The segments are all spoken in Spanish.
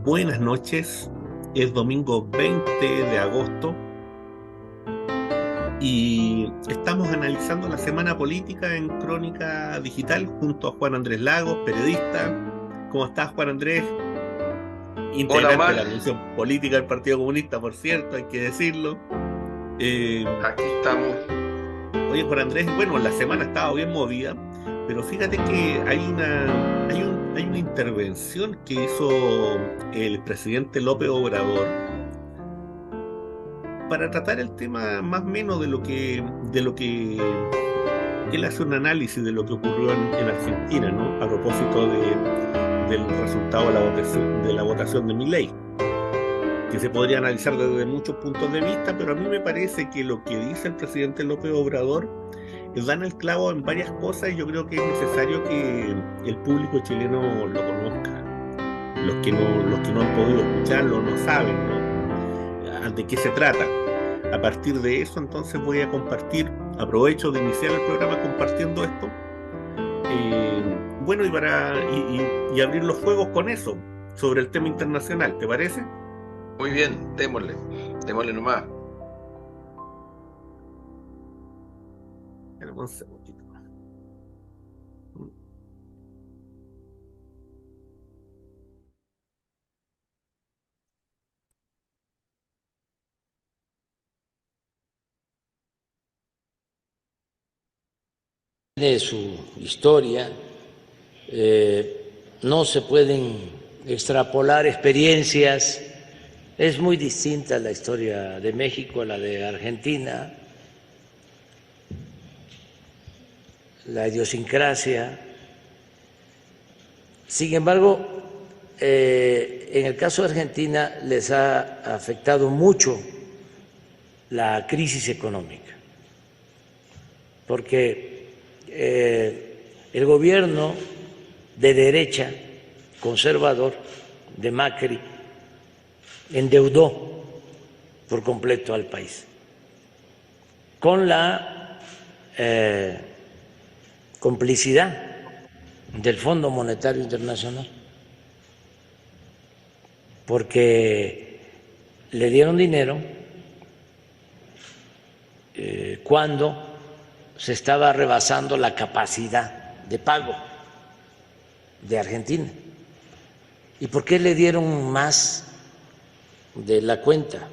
Buenas noches, es domingo 20 de agosto y estamos analizando la semana política en Crónica Digital junto a Juan Andrés Lagos, periodista. ¿Cómo estás, Juan Andrés? Hola Integrante de Omar, la Comisión Política del Partido Comunista, por cierto, hay que decirlo. Eh, aquí estamos. Oye, Juan Andrés, bueno, la semana estaba bien movida, pero fíjate que hay una intervención que hizo el presidente López Obrador para tratar el tema más o menos de lo que él hace un análisis de lo que ocurrió en Argentina, ¿no? A propósito del resultado de la votación de Milei, que se podría analizar desde muchos puntos de vista, pero a mí me parece que lo que dice el presidente López Obrador dan el clavo en varias cosas y yo creo que es necesario que el público chileno lo conozca. Los que no han podido escucharlo no saben, ¿no? De qué se trata. A partir de eso, entonces voy a compartir, aprovecho de iniciar el programa compartiendo esto, bueno, y abrir los juegos con eso, sobre el tema internacional, ¿te parece? Muy bien, démosle nomás. Espérame un segundito. Tiene su historia, no se pueden extrapolar experiencias, es muy distinta la historia de México a la de Argentina, la idiosincrasia. Sin embargo, en el caso de Argentina les ha afectado mucho la crisis económica, porque el gobierno de derecha conservador de Macri endeudó por completo al país con la complicidad del Fondo Monetario Internacional, porque le dieron dinero cuando se estaba rebasando la capacidad de pago de Argentina. ¿Y por qué le dieron más de la cuenta?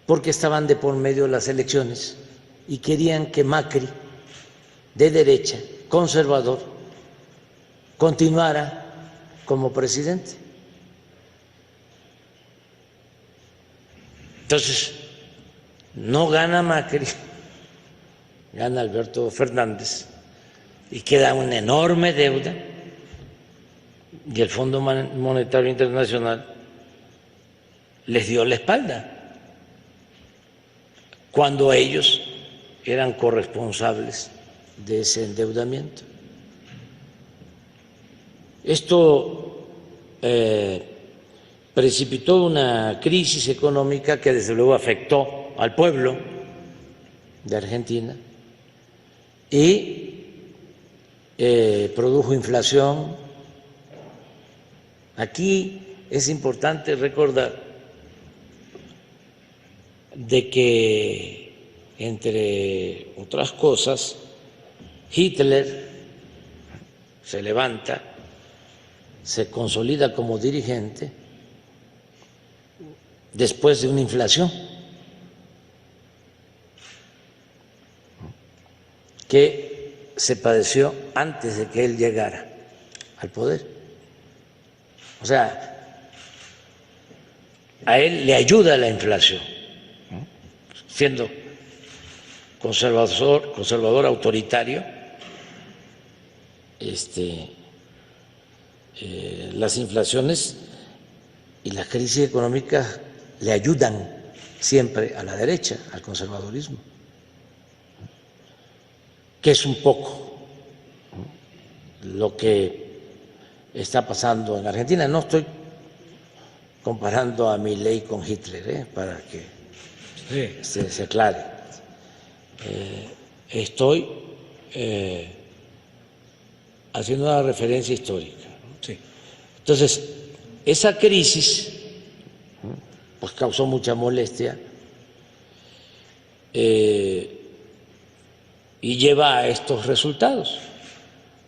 Porque estaban de por medio las elecciones y querían que Macri, de derecha, conservador, continuara como presidente. Entonces, no gana Macri, gana Alberto Fernández y queda una enorme deuda y el Fondo Monetario Internacional les dio la espalda cuando ellos eran corresponsables de ese endeudamiento. Esto precipitó una crisis económica que desde luego afectó al pueblo de Argentina y produjo inflación. Aquí es importante recordar de que, entre otras cosas, Hitler se levanta, se consolida como dirigente después de una inflación que se padeció antes de que él llegara al poder. O sea, a él le ayuda la inflación, siendo conservador autoritario, las inflaciones y las crisis económicas le ayudan siempre a la derecha, al conservadurismo, que es un poco lo que está pasando en Argentina. No estoy comparando a Milei con Hitler, para que se aclare. Estoy haciendo una referencia histórica. Sí. Entonces, Esa crisis pues causó mucha molestia y lleva a estos resultados.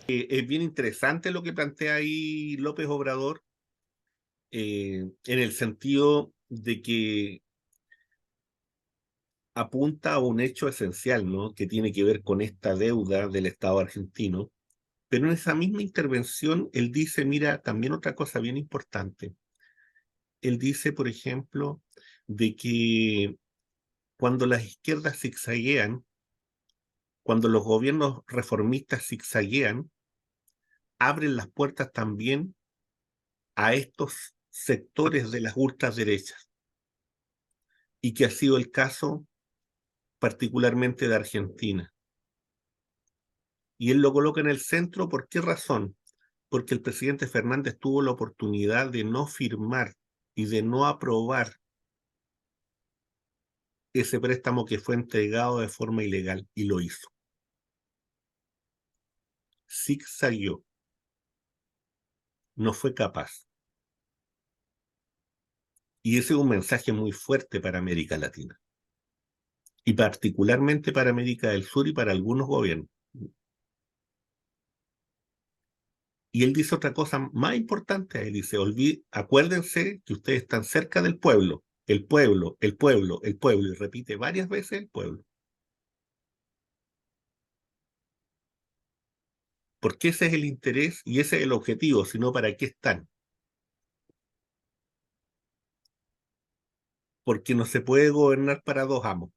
Es bien interesante lo que plantea ahí López Obrador, en el sentido de que apunta a un hecho esencial, ¿no? Que tiene que ver con esta deuda del Estado argentino. Pero en esa misma intervención, él dice, mira, también otra cosa bien importante. Él dice, por ejemplo, de que cuando las izquierdas zigzaguean, cuando los gobiernos reformistas zigzaguean, abren las puertas también a estos sectores de las ultraderechas, y que ha sido el caso particularmente de Argentina. Y él lo coloca en el centro, ¿por qué razón? Porque el presidente Fernández tuvo la oportunidad de no firmar y de no aprobar ese préstamo que fue entregado de forma ilegal, y lo hizo. Zigzagueó, no fue capaz. Y ese es un mensaje muy fuerte para América Latina, y particularmente para América del Sur y para algunos gobiernos. Y él dice otra cosa más importante, él dice, acuérdense que ustedes están cerca del pueblo, el pueblo, el pueblo, el pueblo, y repite varias veces el pueblo. Porque ese es el interés y ese es el objetivo, sino para qué están. Porque no se puede gobernar para dos amos.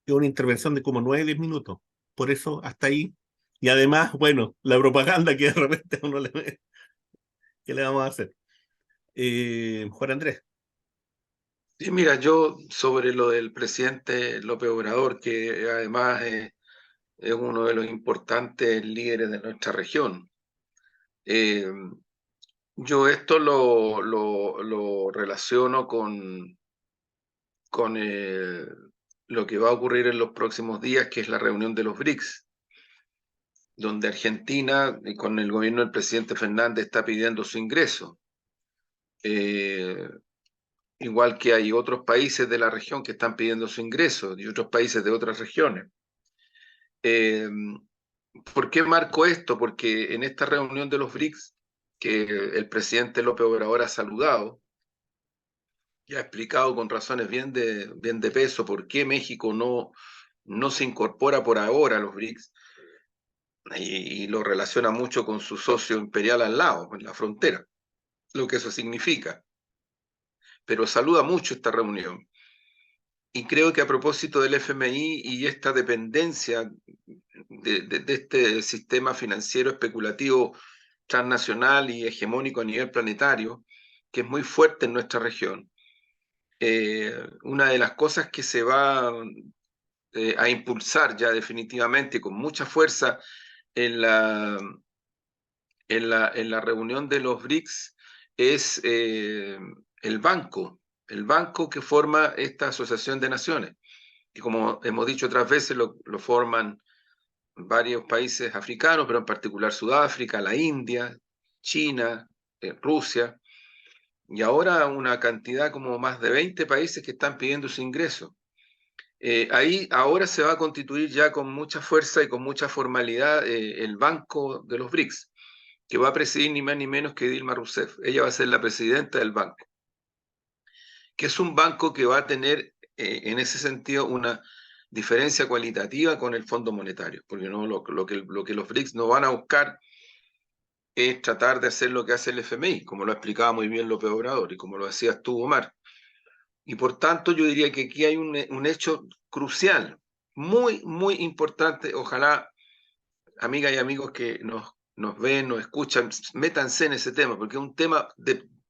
Es una intervención de como 9 o 10 minutos. Por eso, hasta ahí. Y además, bueno, la propaganda que de repente a uno le ve, ¿qué le vamos a hacer? Juan Andrés. Sí, mira, yo sobre lo del presidente López Obrador, que además es uno de los importantes líderes de nuestra región, eh, yo esto lo relaciono con lo que va a ocurrir en los próximos días, que es la reunión de los BRICS, donde Argentina, con el gobierno del presidente Fernández, está pidiendo su ingreso. Eh, Igual que hay otros países de la región que están pidiendo su ingreso y otros países de otras regiones. Eh, ¿Por qué marco esto? Porque en esta reunión de los BRICS, que el presidente López Obrador ha saludado y ha explicado con razones bien de peso por qué México no se incorpora por ahora a los BRICS, y lo relaciona mucho con su socio imperial al lado, en la frontera, lo que eso significa. Pero saluda mucho esta reunión. Y creo que a propósito del FMI y esta dependencia de este sistema financiero especulativo transnacional y hegemónico a nivel planetario, que es muy fuerte en nuestra región, una de las cosas que se va a impulsar ya definitivamente con mucha fuerza en la reunión de los BRICS es el banco que forma esta Asociación de Naciones, que como hemos dicho otras veces lo forman varios países africanos, pero en particular Sudáfrica, la India, China, Rusia, y ahora una cantidad como más de 20 países que están pidiendo su ingreso. Ahí ahora se va a constituir ya con mucha fuerza y con mucha formalidad el Banco de los BRICS, que va a presidir ni más ni menos que Dilma Rousseff. Ella va a ser la presidenta del banco, que es un banco que va a tener en ese sentido una diferencia cualitativa con el Fondo Monetario, porque no, lo que los BRICS no van a buscar es tratar de hacer lo que hace el FMI, como lo explicaba muy bien López Obrador y como lo decías tú, Omar. Y por tanto yo diría que aquí hay un hecho crucial, muy importante. Ojalá, amigas y amigos que nos ven, nos escuchan, métanse en ese tema, porque es un tema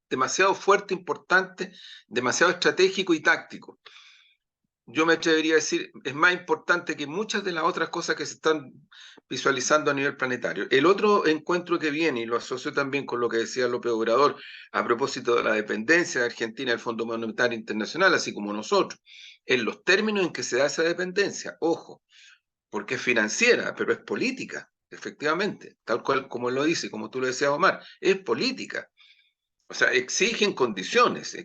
demasiado fuerte, importante, demasiado estratégico y táctico. Yo me atrevería a decir, es más importante que muchas de las otras cosas que se están visualizando a nivel planetario. El otro encuentro que viene, y lo asocio también con lo que decía López Obrador a propósito de la dependencia de Argentina del Fondo Monetario Internacional, así como nosotros, en los términos en que se da esa dependencia, ojo, porque es financiera, pero es política. efectivamente, tal cual como lo dice, como tú lo decías, Omar, es política. O sea, exigen condiciones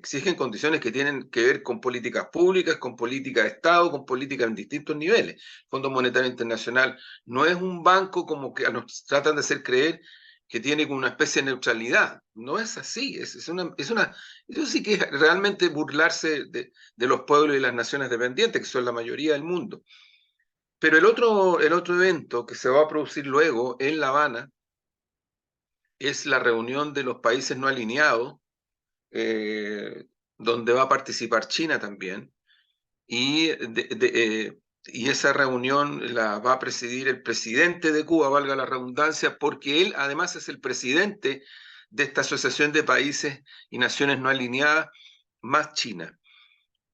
que tienen que ver con políticas públicas, con política de Estado, con políticas en distintos niveles. El Fondo Monetario Internacional no es un banco como que nos tratan de hacer creer que tiene una especie de neutralidad. No es así, eso sí que es realmente burlarse de los pueblos y las naciones dependientes, que son la mayoría del mundo. Pero el otro evento que se va a producir luego en La Habana es la reunión de los países no alineados, donde va a participar China también, y, y esa reunión la va a presidir el presidente de Cuba, valga la redundancia, porque él además es el presidente de esta asociación de países y naciones no alineadas, más China.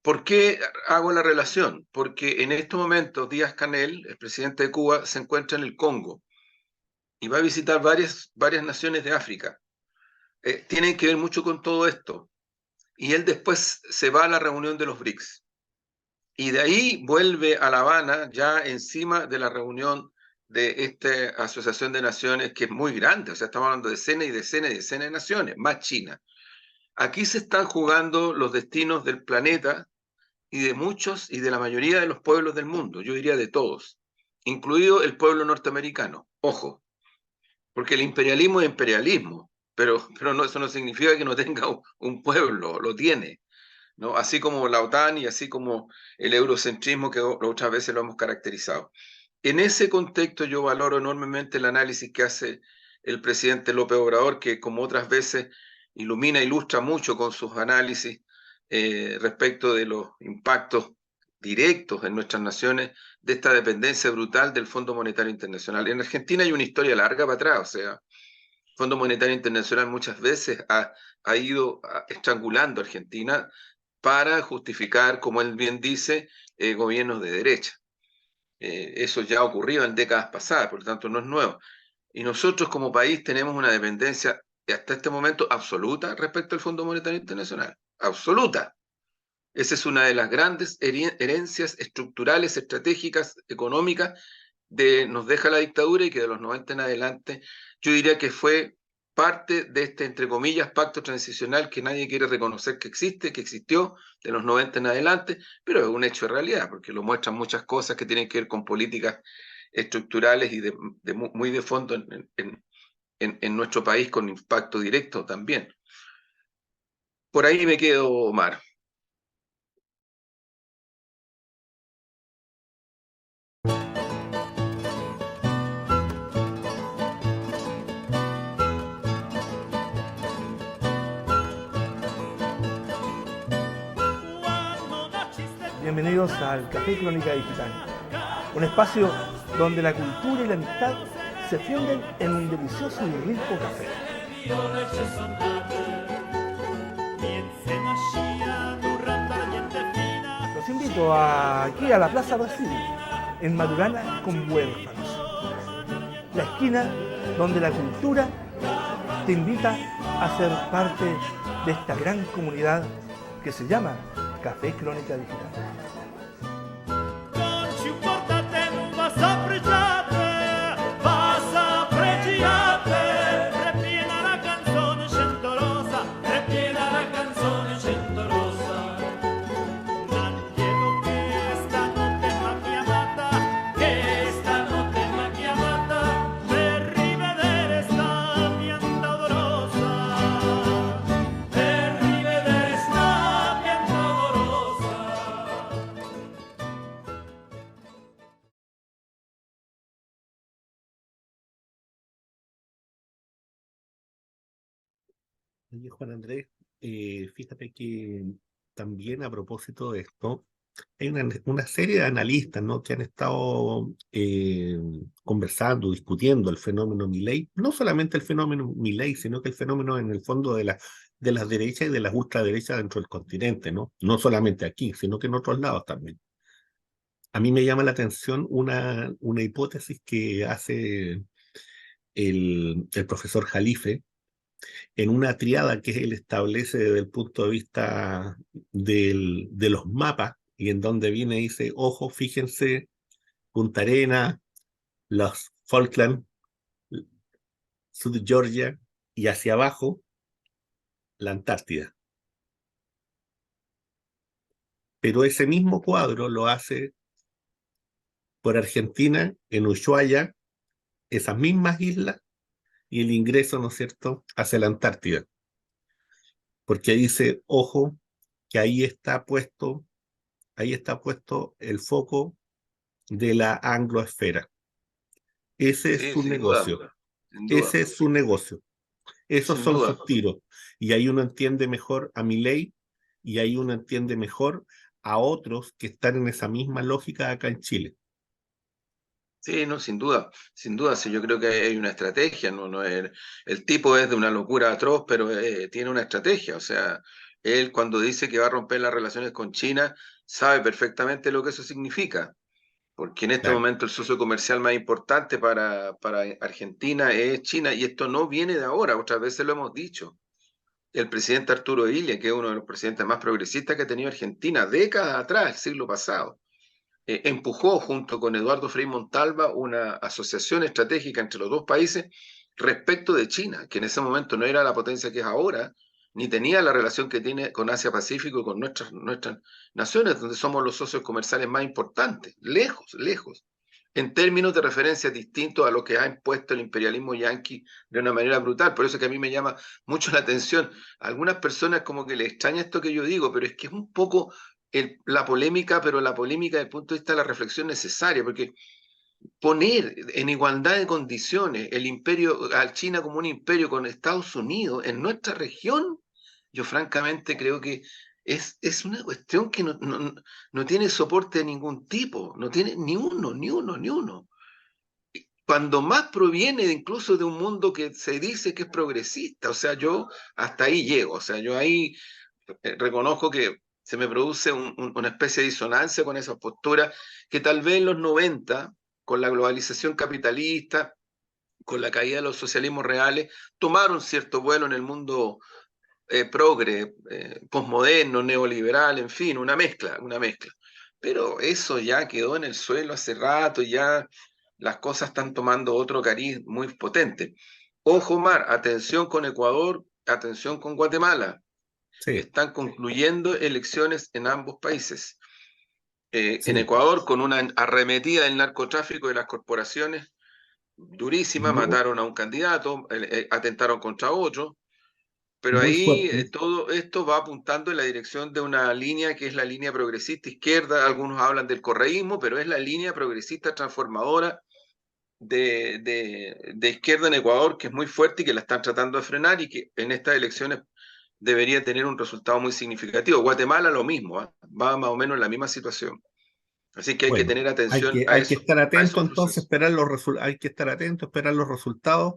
¿Por qué hago la relación? Porque en estos momentos Díaz-Canel, el presidente de Cuba, se encuentra en el Congo y va a visitar varias naciones de África. Tienen que ver mucho con todo esto. Y él después se va a la reunión de los BRICS. Y de ahí vuelve a La Habana, ya encima de la reunión de esta Asociación de Naciones, que es muy grande. O sea, estamos hablando de decenas y decenas y decenas de naciones, más China. Aquí se están jugando los destinos del planeta y de muchos y de la mayoría de los pueblos del mundo, yo diría de todos, incluido el pueblo norteamericano. Ojo, porque el imperialismo es imperialismo, pero no, eso no significa que no tenga un pueblo, lo tiene, ¿no? Así como la OTAN y así como el eurocentrismo que otras veces lo hemos caracterizado. En ese contexto yo valoro enormemente el análisis que hace el presidente López Obrador, que como otras veces ilustra mucho con sus análisis respecto de los impactos directos en nuestras naciones de esta dependencia brutal del Fondo Monetario Internacional. En Argentina hay una historia larga para atrás, o sea, el Fondo Monetario Internacional muchas veces ha ido estrangulando a Argentina para justificar, como él bien dice, gobiernos de derecha. Eso ya ha ocurrido en décadas pasadas, por lo tanto no es nuevo. Y nosotros como país tenemos una dependencia hasta este momento absoluta respecto al Fondo Monetario Internacional. Absoluta. Esa es una de las grandes herencias estructurales, estratégicas, económicas nos deja la dictadura y que de los 90 en adelante yo diría que fue parte de este, entre comillas, pacto transicional que nadie quiere reconocer que existe, que existió de los 90 en adelante, pero es un hecho de realidad, porque lo muestran muchas cosas que tienen que ver con políticas estructurales y muy de fondo en nuestro país con impacto directo también. Por ahí me quedo, Omar. Bienvenidos al Café Crónica Digital, un espacio donde la cultura y la amistad se funden en un delicioso y rico café. Los invito aquí a la Plaza Brasil, en Maturana con Huérfanos, la esquina donde la cultura te invita a ser parte de esta gran comunidad que se llama Café Crónica Digital. Oye, Juan Andrés, fíjate que también a propósito de esto, hay una serie de analistas, ¿no?, que han estado conversando, discutiendo el fenómeno Milei, no solamente el fenómeno Milei, sino que el fenómeno en el fondo de las derechas y de las ultraderechas dentro del continente, ¿no? No solamente aquí, sino que en otros lados también. A mí me llama la atención una hipótesis que hace el profesor Jalife, en una triada que él establece desde el punto de vista de los mapas, y en donde viene y dice, ojo, fíjense, Punta Arenas, los Falkland, South Georgia y hacia abajo la Antártida. Pero ese mismo cuadro lo hace por Argentina, en Ushuaia, esas mismas islas y el ingreso, ¿no es cierto?, hacia la Antártida. Porque dice, ojo, que ahí está puesto el foco de la angloesfera. Ese es Sí, su sin duda, negocio. sin duda, Ese es su negocio. Esos sin son duda. sus tiros. Y ahí uno entiende mejor a Milei y ahí uno entiende mejor a otros que están en esa misma lógica acá en Chile. Sí, no, sin duda, sí, yo creo que hay una estrategia, el tipo es de una locura atroz, pero tiene una estrategia, o sea, él cuando dice que va a romper las relaciones con China, sabe perfectamente lo que eso significa, porque en este Claro, momento el socio comercial más importante para Argentina es China, y esto no viene de ahora, otras veces lo hemos dicho. El presidente Arturo Illia, que es uno de los presidentes más progresistas que ha tenido Argentina, décadas atrás, el siglo pasado, empujó junto con Eduardo Frei Montalva una asociación estratégica entre los dos países respecto de China, que en ese momento no era la potencia que es ahora, ni tenía la relación que tiene con Asia-Pacífico y con nuestras naciones, donde somos los socios comerciales más importantes, lejos, lejos, en términos de referencia distintos a lo que ha impuesto el imperialismo yanqui de una manera brutal. Por eso que a mí me llama mucho la atención. A algunas personas como que les extraña esto que yo digo, pero es que es un poco la polémica, pero la polémica desde el punto de vista de la reflexión necesaria, porque poner en igualdad de condiciones el imperio, a China como un imperio con Estados Unidos en nuestra región, yo francamente creo que es una cuestión que no tiene soporte de ningún tipo, no tiene ni uno, ni uno, ni uno. Cuando más proviene incluso de un mundo que se dice que es progresista, o sea, yo hasta ahí llego, o sea, yo ahí reconozco que se me produce una especie de disonancia con esa postura que tal vez en los 90, con la globalización capitalista, con la caída de los socialismos reales, tomaron cierto vuelo en el mundo progre, posmoderno, neoliberal, en fin, una mezcla, una mezcla. Pero eso ya quedó en el suelo hace rato, ya las cosas están tomando otro cariz muy potente. Ojo, Mar, atención con Ecuador, atención con Guatemala. sí, Están concluyendo elecciones en ambos países. En sí. Ecuador, con una arremetida del narcotráfico de las corporaciones durísima, Muy, mataron a un candidato, atentaron contra otro, pero muy ahí fuerte. todo esto va apuntando en la dirección de una línea que es la línea progresista izquierda, algunos hablan del correísmo, pero es la línea progresista transformadora de izquierda en Ecuador, que es muy fuerte y que la están tratando de frenar y que en estas elecciones debería tener un resultado muy significativo. Guatemala lo mismo, ¿eh? Va más o menos en la misma situación. Así que hay que Bueno, tener atención hay que estar a atento esos entonces, procesos. esperar hay que estar atento, esperar los resultados.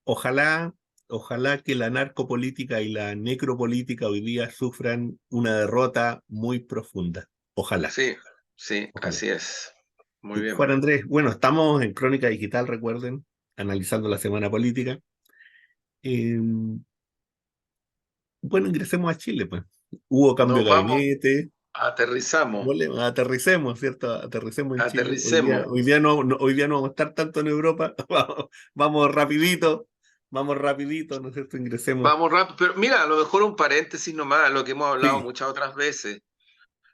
Ojalá, ojalá que la narcopolítica y la necropolítica hoy día sufran una derrota muy profunda. Ojalá, Sí, sí, ojalá. así es. Muy bien. Juan Andrés, bueno, estamos en Crónica Digital, recuerden, analizando la semana política. Eh, bueno, ingresemos a Chile, pues. Hubo cambio Nos de vamos, gabinete, aterrizamos, aterricemos, ¿cierto? Aterricemos en Chile. aterricemos. Hoy día no vamos a estar tanto en Europa. Vamos rapidito, ¿no es cierto? Ingresemos. Vamos rápido, pero mira, a lo mejor un paréntesis nomás, lo que hemos hablado Sí, muchas otras veces,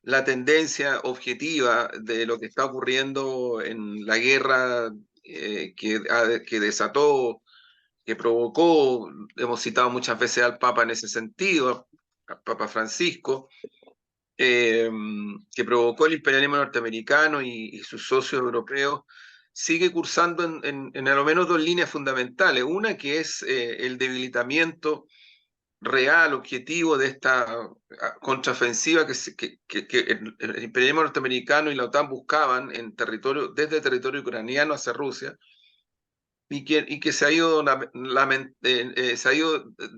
la tendencia objetiva de lo que está ocurriendo en la guerra que desató, que provocó, hemos citado muchas veces al Papa en ese sentido, al Papa Francisco, eh, que provocó el imperialismo norteamericano y sus socios europeos, sigue cursando en a lo menos dos líneas fundamentales. Una que es el debilitamiento real, objetivo de esta contraofensiva que el imperialismo norteamericano y la OTAN buscaban en territorio, desde territorio ucraniano hacia Rusia, y que se ha ido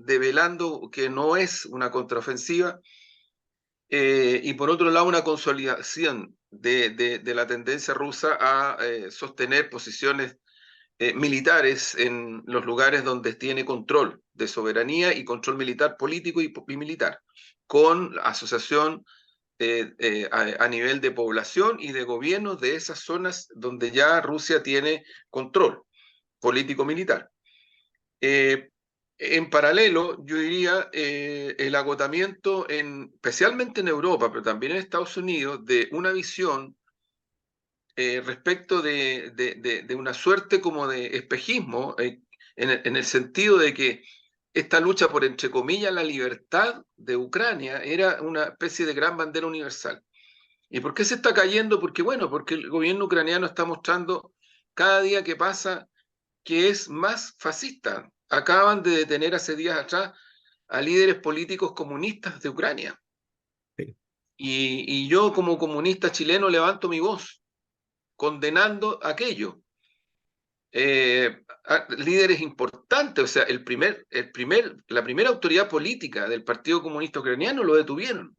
develando que no es una contraofensiva, y por otro lado una consolidación de la tendencia rusa a sostener posiciones militares en los lugares donde tiene control de soberanía y control militar político y militar, con asociación a nivel de población y de gobierno de esas zonas donde ya Rusia tiene control político-militar. En paralelo, yo diría, el agotamiento, especialmente en Europa, pero también en Estados Unidos, de una visión respecto de una suerte como de espejismo, en el sentido de que esta lucha por, entre comillas, la libertad de Ucrania era una especie de gran bandera universal. ¿Y por qué se está cayendo? Porque, bueno, porque el gobierno ucraniano está mostrando cada día que pasa que es más fascista. Acaban de detener hace días atrás a líderes políticos comunistas de Ucrania. Sí. Y yo como comunista chileno levanto mi voz condenando aquello. Líderes importantes, o sea, la primera autoridad política del Partido Comunista Ucraniano lo detuvieron.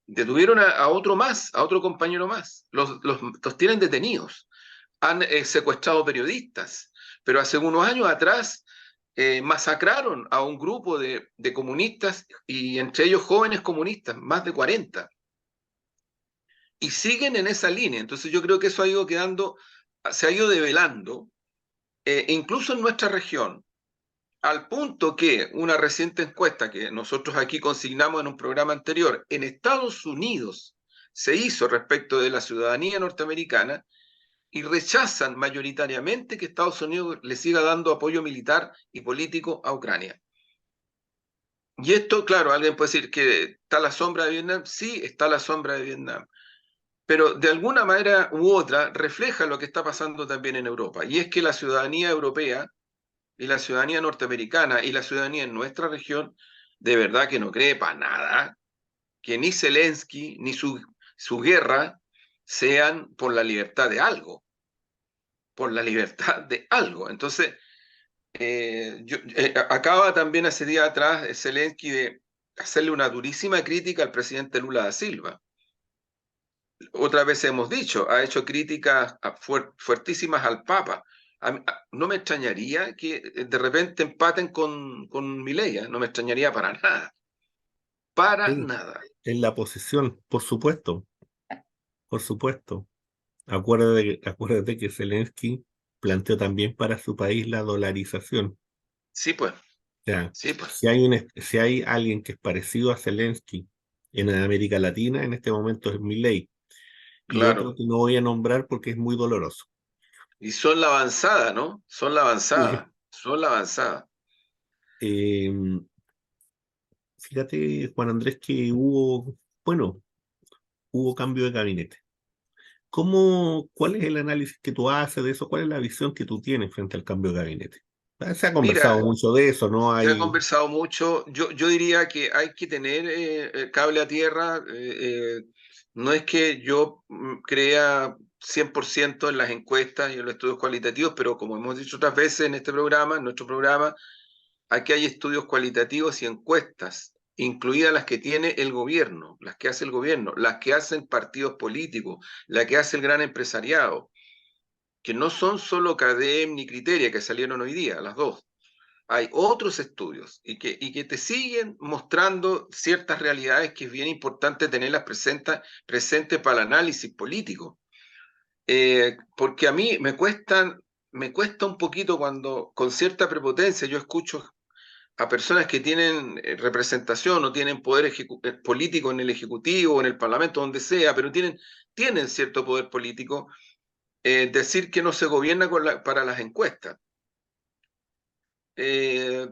Detuvieron a otro más, a otro compañero más. Los tienen detenidos. Han secuestrado periodistas, pero hace unos años atrás masacraron a un grupo de comunistas, y entre ellos jóvenes comunistas, más de 40. Y siguen en esa línea. Entonces yo creo que eso ha ido quedando, se ha ido develando, incluso en nuestra región, al punto que una reciente encuesta que nosotros aquí consignamos en un programa anterior, en Estados Unidos se hizo respecto de la ciudadanía norteamericana, y rechazan mayoritariamente que Estados Unidos le siga dando apoyo militar y político a Ucrania. Y esto, claro, alguien puede decir que está la sombra de Vietnam. Sí, está la sombra de Vietnam, pero de alguna manera u otra refleja lo que está pasando también en Europa, y es que la ciudadanía europea y la ciudadanía norteamericana y la ciudadanía en nuestra región de verdad que no cree para nada que ni Zelensky ni su guerra sean por la libertad de algo, por la libertad de algo. Entonces, acaba también hace días atrás Zelensky de hacerle una durísima crítica al presidente Lula da Silva. Otra vez hemos dicho, ha hecho críticas fuertísimas al Papa. No me extrañaría que de repente empaten con Milei, no me extrañaría para nada. Para Sí, nada. en la posición, por supuesto, por supuesto. Acuérdate que Zelensky planteó también para su país la dolarización. Sí, pues, O sea, sí, pues, si hay alguien que es parecido a Zelensky en América Latina, en este momento es Milei. Y otro claro. que no voy a nombrar porque es muy doloroso. Y son la avanzada, ¿no? Son la Sí. avanzada, son la avanzada. Eh, Fíjate, Juan Andrés, que bueno, hubo cambio de gabinete. ¿Cuál es el análisis que tú haces de eso? ¿Cuál es la visión que tú tienes frente al cambio de gabinete? Se ha conversado Mira, mucho de eso, ¿no? se ha conversado mucho. Yo diría que hay que tener cable a tierra. No es que yo crea 100% en las encuestas y en los estudios cualitativos, pero como hemos dicho otras veces en este programa, en nuestro programa, aquí hay estudios cualitativos y encuestas, incluidas las que tiene el gobierno, las que hace el gobierno, las que hacen partidos políticos, las que hace el gran empresariado, que no son solo CADEM ni Criteria, que salieron hoy día, las dos. Hay otros estudios y que te siguen mostrando ciertas realidades que es bien importante tenerlas presentes para el análisis político. Porque a mí me cuesta un poquito cuando con cierta prepotencia yo escucho a personas que tienen representación o tienen poder político en el Ejecutivo, en el Parlamento, donde sea, pero tienen cierto poder político, decir que no se gobierna para las encuestas. Eh,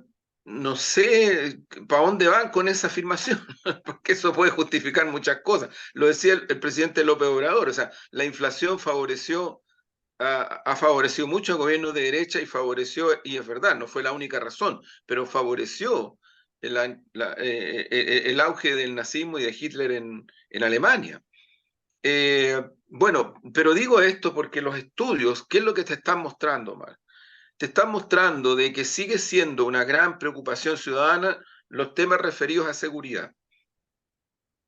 no sé para dónde van con esa afirmación, porque eso puede justificar muchas cosas. Lo decía el presidente López Obrador, o sea, la inflación ha favorecido mucho a gobiernos de derecha y es verdad, no fue la única razón, pero favoreció el auge del nazismo y de Hitler en Alemania. Bueno, pero digo esto porque los estudios, ¿qué es lo que te están mostrando, Mar? Te están mostrando de que sigue siendo una gran preocupación ciudadana los temas referidos a seguridad.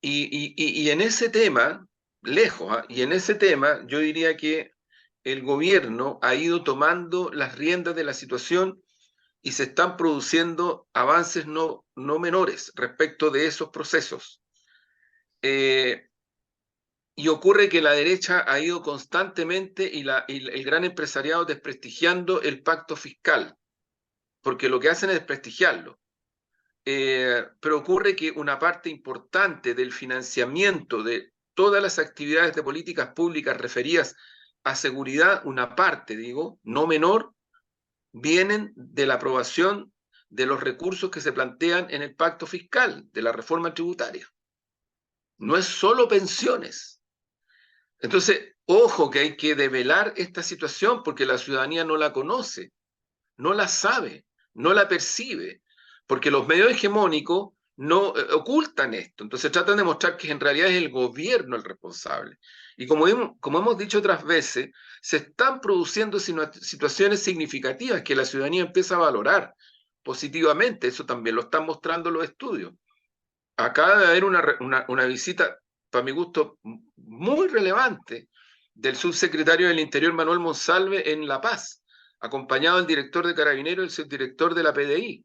Y en ese tema, lejos, y en ese tema yo diría que el gobierno ha ido tomando las riendas de la situación y se están produciendo avances no menores respecto de esos procesos. Y ocurre que la derecha ha ido constantemente y el gran empresariado desprestigiando el pacto fiscal. porque lo que hacen es desprestigiarlo. Pero ocurre que una parte importante del financiamiento de todas las actividades de políticas públicas referidas a seguridad, una parte, digo, no menor, vienen de la aprobación de los recursos que se plantean en el pacto fiscal, de la reforma tributaria. No es solo pensiones. Entonces, ojo que hay que develar esta situación porque la ciudadanía no la conoce, no la sabe, no la percibe, porque los medios hegemónicos no ocultan esto. Entonces tratan de mostrar que en realidad es el gobierno el responsable. Y como hemos dicho otras veces, se están produciendo situaciones significativas que la ciudadanía empieza a valorar positivamente. Eso también lo están mostrando los estudios. Acaba de haber una visita, para mi gusto, muy relevante del subsecretario del Interior, Manuel Monsalve, en La Paz, acompañado del director de Carabineros y el subdirector de la PDI.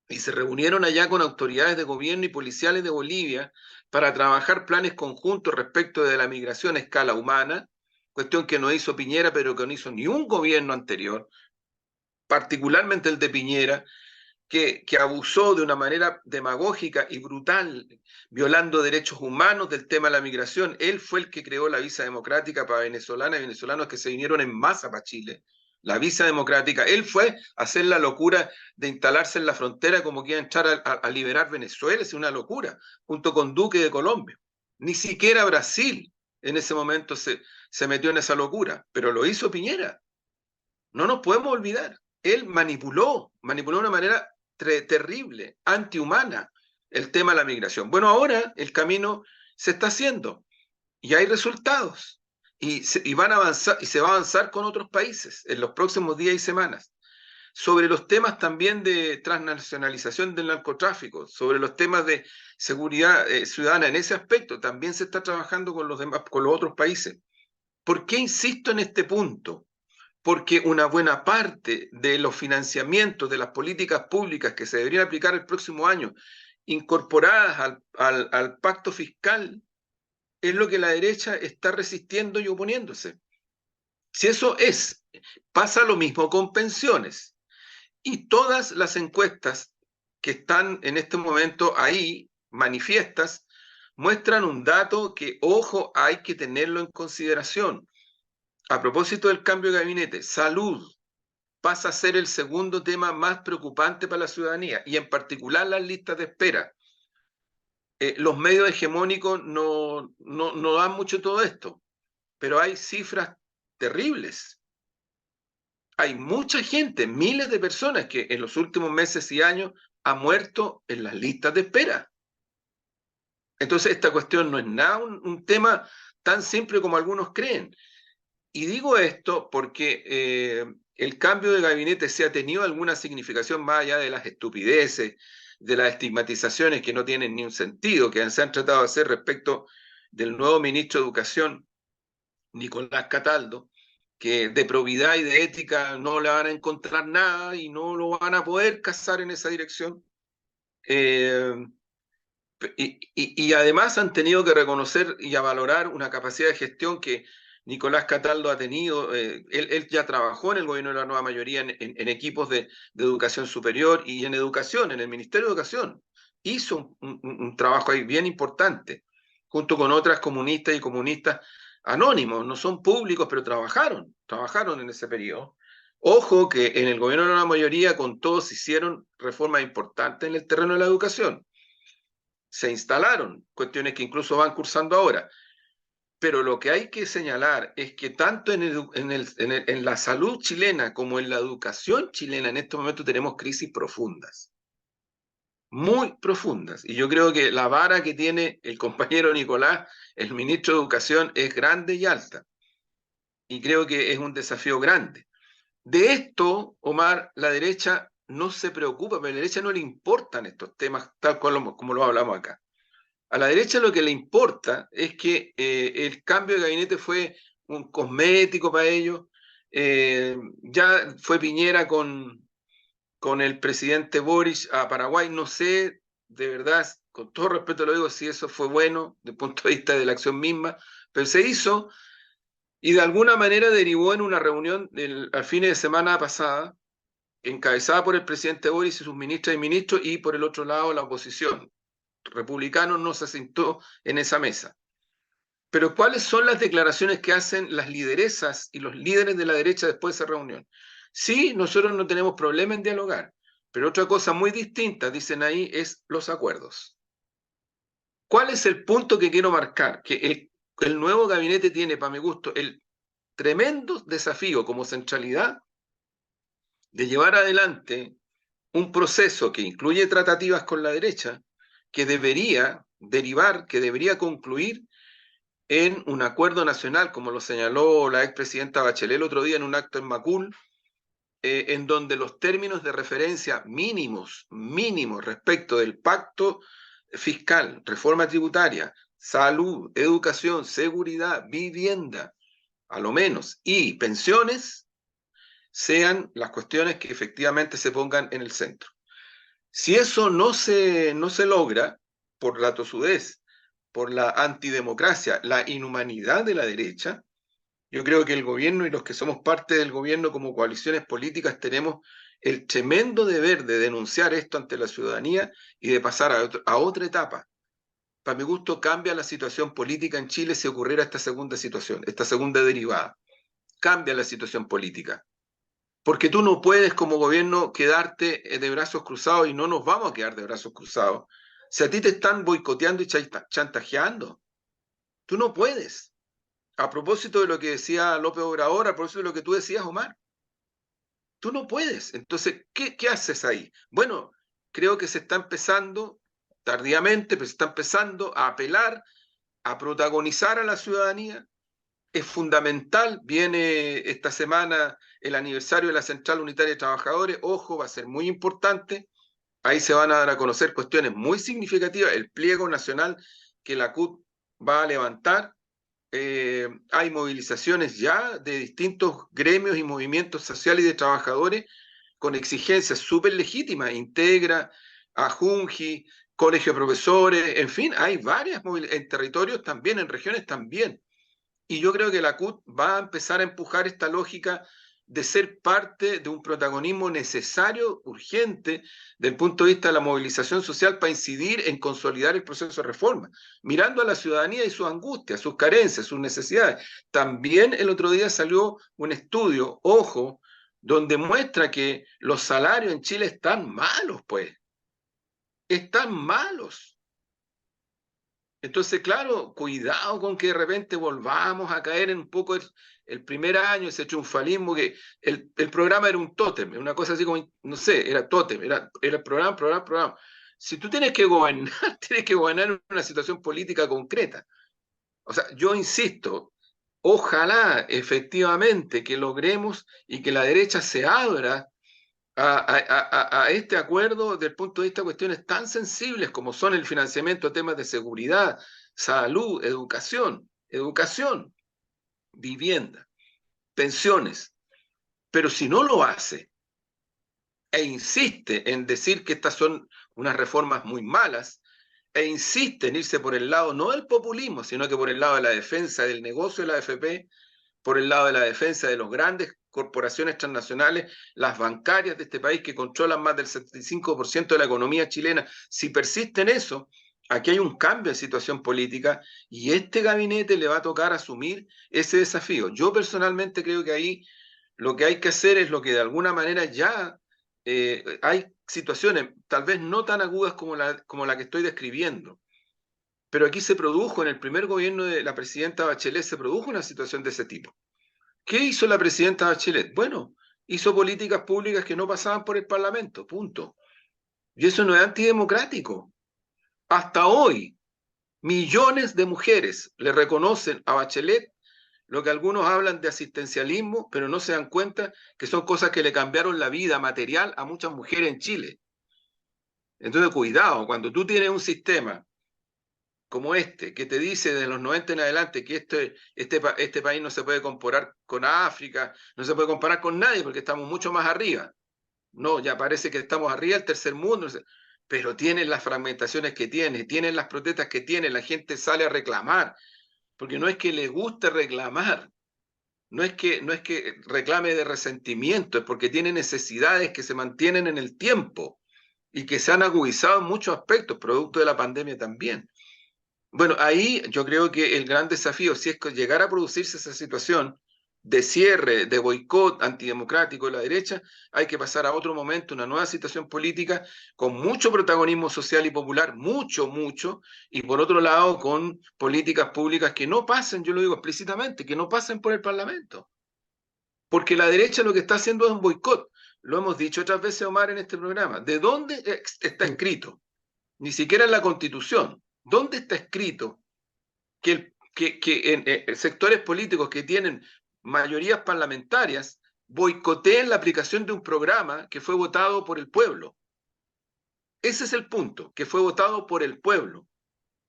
Y se reunieron allá con autoridades de gobierno y policiales de Bolivia para trabajar planes conjuntos respecto de la migración a escala humana, cuestión que no hizo Piñera, pero que no hizo ni un gobierno anterior, particularmente el de Piñera, que abusó de una manera demagógica y brutal, violando derechos humanos del tema de la migración. Él fue el que creó la visa democrática para venezolanas y venezolanos que se vinieron en masa para Chile. La visa democrática. Él fue a hacer la locura de instalarse en la frontera como que iba a entrar a liberar Venezuela. Es una locura, junto con Duque de Colombia. Ni siquiera Brasil en ese momento se metió en esa locura, pero lo hizo Piñera. No nos podemos olvidar. Él manipuló de una manera terrible, antihumana, el tema de la migración. Bueno, ahora el camino se está haciendo y hay resultados y van a avanzar, y se va a avanzar con otros países en los próximos días y semanas. Sobre los temas también de transnacionalización del narcotráfico, sobre los temas de seguridad ciudadana, en ese aspecto también se está trabajando con los otros países. ¿Por qué insisto en este punto? Porque una buena parte de los financiamientos de las políticas públicas que se deberían aplicar el próximo año, incorporadas al pacto fiscal, es lo que la derecha está resistiendo y oponiéndose. Si eso pasa lo mismo con pensiones. Y todas las encuestas que están en este momento ahí, manifiestas, muestran un dato que, ojo, hay que tenerlo en consideración. A propósito del cambio de gabinete, salud pasa a ser el segundo tema más preocupante para la ciudadanía, y en particular las listas de espera. Los medios hegemónicos no dan mucho todo esto, pero hay cifras terribles. Hay mucha gente, miles de personas que en los últimos meses y años han muerto en las listas de espera. Entonces esta cuestión no es nada un tema tan simple como algunos creen. Y digo esto porque el cambio de gabinete, si ha tenido alguna significación más allá de las estupideces, de las estigmatizaciones que no tienen ni un sentido, que se han tratado de hacer respecto del nuevo ministro de Educación, Nicolás Cataldo, que de probidad y de ética no le van a encontrar nada y no lo van a poder cazar en esa dirección. Y además han tenido que reconocer y a valorar una capacidad de gestión que Nicolás Cataldo ha tenido. Él ya trabajó en el gobierno de la nueva mayoría en equipos de educación superior y en educación, en el Ministerio de Educación. Hizo un trabajo ahí bien importante, junto con otras comunistas y comunistas anónimos, no son públicos, pero trabajaron en ese periodo. Ojo que en el gobierno de la nueva mayoría con todos se hicieron reformas importantes en el terreno de la educación. Se instalaron cuestiones que incluso van cursando ahora. Pero lo que hay que señalar es que tanto en la salud chilena como en la educación chilena en este momento tenemos crisis profundas, muy profundas. Y yo creo que la vara que tiene el compañero Nicolás, el ministro de Educación, es grande y alta. Y creo que es un desafío grande. De esto, Omar, la derecha no se preocupa, pero a la derecha no le importan estos temas tal cual como lo hablamos acá. A la derecha lo que le importa es que el cambio de gabinete fue un cosmético para ellos. Ya fue Piñera con el presidente Boric a Paraguay. No sé, de verdad, con todo respeto lo digo, si eso fue bueno desde el punto de vista de la acción misma, pero se hizo y de alguna manera derivó en una reunión al fin de semana pasada encabezada por el presidente Boris y sus ministras y ministros, y por el otro lado la oposición. Republicanos no se sentó en esa mesa. Pero ¿cuáles son las declaraciones que hacen las lideresas y los líderes de la derecha después de esa reunión? Sí, nosotros no tenemos problema en dialogar, pero otra cosa muy distinta, dicen ahí, es los acuerdos. ¿Cuál es el punto que quiero marcar? Que el nuevo gabinete tiene, para mi gusto, el tremendo desafío como centralidad de llevar adelante un proceso que incluye tratativas con la derecha, que debería derivar, que debería concluir en un acuerdo nacional, como lo señaló la expresidenta Bachelet el otro día en un acto en Macul, en donde los términos de referencia mínimos respecto del pacto fiscal, reforma tributaria, salud, educación, seguridad, vivienda, a lo menos, y pensiones, sean las cuestiones que efectivamente se pongan en el centro. Si eso no se logra, por la tosudez, por la antidemocracia, la inhumanidad de la derecha, yo creo que el gobierno y los que somos parte del gobierno como coaliciones políticas tenemos el tremendo deber de denunciar esto ante la ciudadanía y de pasar a otra etapa. Para mi gusto cambia la situación política en Chile si ocurriera esta segunda situación, esta segunda derivada. Cambia la situación política. Porque tú no puedes como gobierno quedarte de brazos cruzados, y no nos vamos a quedar de brazos cruzados. Si a ti te están boicoteando y chantajeando, tú no puedes. A propósito de lo que decía López Obrador, a propósito de lo que tú decías, Omar, tú no puedes. Entonces, ¿qué haces ahí? Bueno, creo que se está empezando, tardíamente, pero se está empezando a apelar, a protagonizar a la ciudadanía. Es fundamental, viene esta semana el aniversario de la Central Unitaria de Trabajadores, ojo, va a ser muy importante. Ahí se van a dar a conocer cuestiones muy significativas, el pliego nacional que la CUT va a levantar. Hay movilizaciones ya de distintos gremios y movimientos sociales y de trabajadores con exigencias súper legítimas, Integra, Ajunji, Colegio de Profesores, en fin, hay varias en territorios también, en regiones también. Y yo creo que la CUT va a empezar a empujar esta lógica de ser parte de un protagonismo necesario, urgente, desde el punto de vista de la movilización social para incidir en consolidar el proceso de reforma, mirando a la ciudadanía y sus angustias, sus carencias, sus necesidades. También el otro día salió un estudio, ojo, donde muestra que los salarios en Chile están malos, pues. Están malos. Entonces, claro, cuidado con que de repente volvamos a caer en un poco el primer año, ese triunfalismo, que el programa era un tótem, una cosa así como, no sé, era tótem, era programa. Si tú tienes que gobernar, tienes que gobernar en una situación política concreta. O sea, yo insisto, ojalá efectivamente que logremos y que la derecha se abra a este acuerdo desde el punto de vista de cuestiones tan sensibles como son el financiamiento de temas de seguridad, salud, educación, vivienda, pensiones. Pero si no lo hace e insiste en decir que estas son unas reformas muy malas, e insiste en irse por el lado no del populismo, sino que por el lado de la defensa del negocio de la AFP, por el lado de la defensa de los grandes corporaciones transnacionales, las bancarias de este país que controlan más del 75% de la economía chilena. Si persiste en eso, aquí hay un cambio de situación política y este gabinete le va a tocar asumir ese desafío. Yo personalmente creo que ahí lo que hay que hacer es lo que de alguna manera ya hay situaciones, tal vez no tan agudas como la que estoy describiendo, pero aquí se produjo, en el primer gobierno de la presidenta Bachelet, se produjo una situación de ese tipo. ¿Qué hizo la presidenta Bachelet? Bueno, hizo políticas públicas que no pasaban por el Parlamento, punto. Y eso no es antidemocrático. Hasta hoy, millones de mujeres le reconocen a Bachelet lo que algunos hablan de asistencialismo, pero no se dan cuenta que son cosas que le cambiaron la vida material a muchas mujeres en Chile. Entonces, cuidado, cuando tú tienes un sistema como este, que te dice de los 90 en adelante que este país no se puede comparar con África, no se puede comparar con nadie porque estamos mucho más arriba. No, ya parece que estamos arriba del tercer mundo, pero tienen las fragmentaciones que tienen las protestas que tienen, la gente sale a reclamar, porque no es que le guste reclamar, no es que reclame de resentimiento, es porque tiene necesidades que se mantienen en el tiempo y que se han agudizado en muchos aspectos, producto de la pandemia también. Bueno, ahí yo creo que el gran desafío, si es que llegara a producirse esa situación de cierre, de boicot antidemocrático de la derecha, hay que pasar a otro momento, una nueva situación política con mucho protagonismo social y popular, mucho, y por otro lado con políticas públicas que no pasen, yo lo digo explícitamente, que no pasen por el Parlamento. Porque la derecha lo que está haciendo es un boicot. Lo hemos dicho otras veces, Omar, en este programa. ¿De dónde está escrito? Ni siquiera en la Constitución. ¿Dónde está escrito que en sectores políticos que tienen mayorías parlamentarias boicoteen la aplicación de un programa que fue votado por el pueblo? Ese es el punto, que fue votado por el pueblo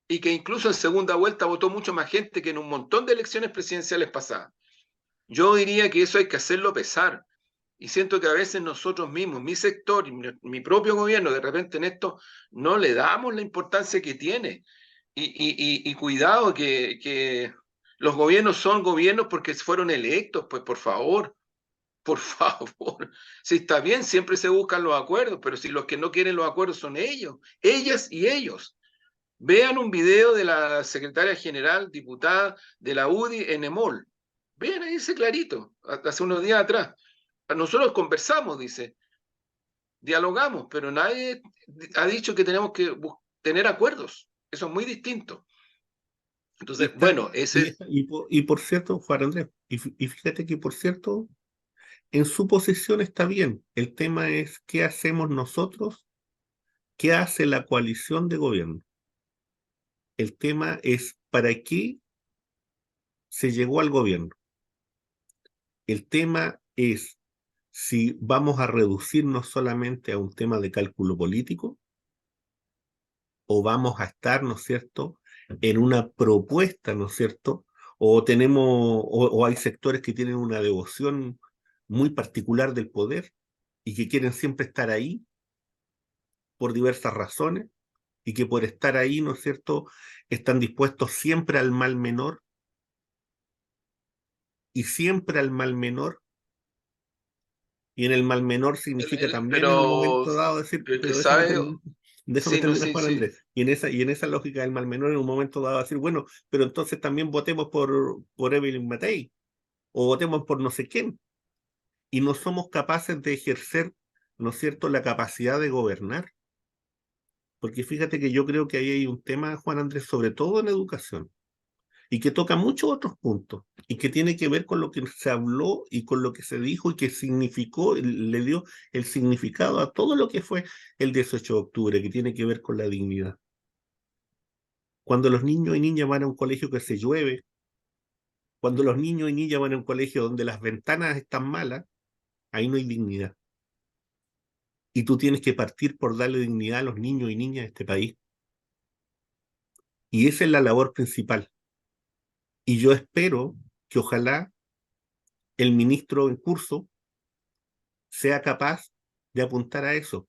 y que incluso en segunda vuelta votó mucho más gente que en un montón de elecciones presidenciales pasadas. Yo diría que eso hay que hacerlo pesar. Y siento que a veces nosotros mismos, mi sector y mi propio gobierno, de repente en esto no le damos la importancia que tiene. Y cuidado que los gobiernos son gobiernos porque fueron electos, pues por favor. Si está bien, siempre se buscan los acuerdos, pero si los que no quieren los acuerdos son ellos, ellas y ellos. Vean un video de la secretaria general, diputada de la UDI en EMOL. Vean ahí ese clarito, hace unos días atrás. Nosotros conversamos, dice, dialogamos, pero nadie ha dicho que tenemos que tener acuerdos. Eso es muy distinto. Entonces, bueno, ese es... Y por cierto, Juan Andrés, y fíjate que por cierto, en su posición está bien. El tema es qué hacemos nosotros, qué hace la coalición de gobierno. El tema es para qué se llegó al gobierno. El tema es si vamos a reducirnos solamente a un tema de cálculo político o vamos a estar, ¿no es cierto?, en una propuesta, ¿no es cierto?, o hay sectores que tienen una devoción muy particular del poder y que quieren siempre estar ahí por diversas razones y que por estar ahí, ¿no es cierto?, están dispuestos siempre al mal menor y siempre al mal menor. Y en el mal menor significa también en un momento dado decir, pero que pero sabe, déjame sí, no, terminar, sí, Juan sí. Andrés. Y en esa lógica del mal menor en un momento dado decir, bueno, pero entonces también votemos por Evelyn Matei o votemos por no sé quién. Y no somos capaces de ejercer, ¿no es cierto?, la capacidad de gobernar. Porque fíjate que yo creo que ahí hay un tema, Juan Andrés, sobre todo en educación, y que toca muchos otros puntos, y que tiene que ver con lo que se habló y con lo que se dijo y que significó, le dio el significado a todo lo que fue el 18 de octubre, que tiene que ver con la dignidad. Cuando los niños y niñas van a un colegio que se llueve, cuando los niños y niñas van a un colegio donde las ventanas están malas, ahí no hay dignidad. Y tú tienes que partir por darle dignidad a los niños y niñas de este país. Y esa es la labor principal. Y yo espero que ojalá el ministro en curso sea capaz de apuntar a eso.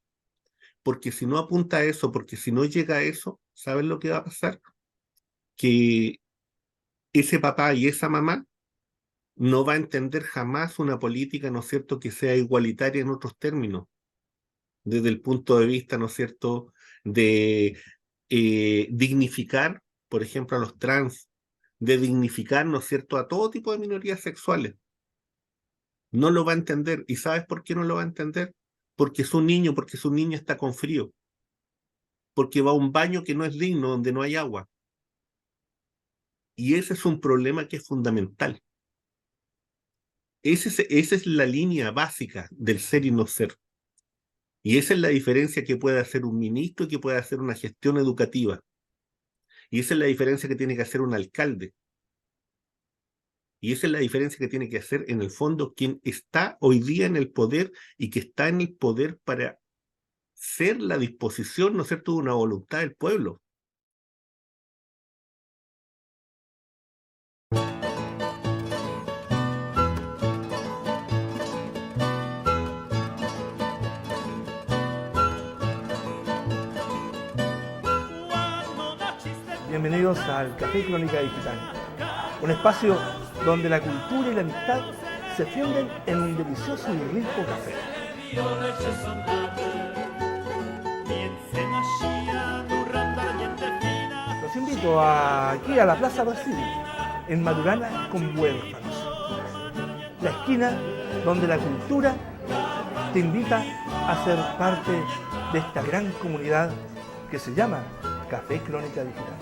Porque si no apunta a eso, porque si no llega a eso, ¿sabes lo que va a pasar? Que ese papá y esa mamá no va a entender jamás una política, ¿no es cierto?, que sea igualitaria en otros términos, desde el punto de vista, ¿no es cierto?, de dignificar, por ejemplo, a los trans, de dignificar, ¿no es cierto?, a todo tipo de minorías sexuales. No lo va a entender. ¿Y sabes por qué no lo va a entender? Porque es un niño, porque su niña está con frío, porque va a un baño que no es digno, donde no hay agua. Y ese es un problema que es fundamental. Esa es la línea básica del ser y no ser. Y esa es la diferencia que puede hacer un ministro y que puede hacer una gestión educativa. Y esa es la diferencia que tiene que hacer un alcalde. Y esa es la diferencia que tiene que hacer, en el fondo, quien está hoy día en el poder y que está en el poder para ser la disposición, ¿no es cierto?, de una voluntad del pueblo. Bienvenidos al Café Crónica Digital, un espacio donde la cultura y la amistad se funden en un delicioso y rico café. Los invito aquí a la Plaza Brasil, en Madurana con Huérfanos, la esquina donde la cultura te invita a ser parte de esta gran comunidad que se llama Café Crónica Digital.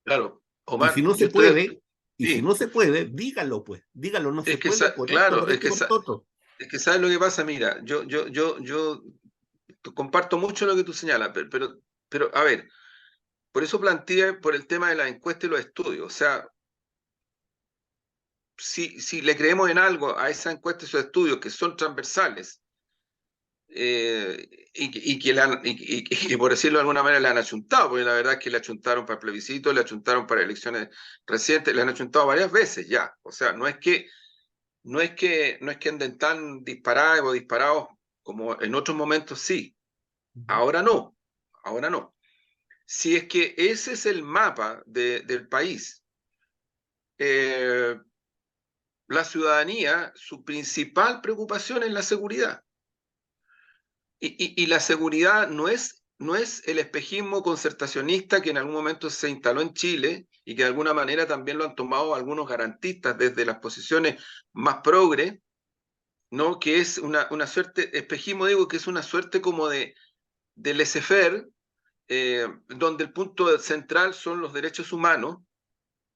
Claro, Y Omar, si no yo se estoy... puede, Sí, dígalo pues, dígalo, no se es que, puede por claro, esto, por lo otro. es que sabes lo que pasa, mira, yo comparto mucho lo que tú señalas, pero a ver, por eso planteé por el tema de la encuesta y los estudios, o sea, si le creemos en algo a esa encuesta y esos estudios que son transversales, y que por decirlo de alguna manera le han achuntado, porque la verdad es que le achuntaron para el plebiscito, le achuntaron para elecciones recientes, le han achuntado varias veces ya, o sea, no es que anden tan disparados o disparados como en otros momentos, sí. Ahora no, ahora no. Si es que ese es el mapa del país, la ciudadanía, su principal preocupación es la seguridad. Y la seguridad no es el espejismo concertacionista que en algún momento se instaló en Chile y que de alguna manera también lo han tomado algunos garantistas desde las posiciones más progres, ¿no? Que es una suerte, espejismo digo que es una suerte como de laissez-faire, donde el punto central son los derechos humanos,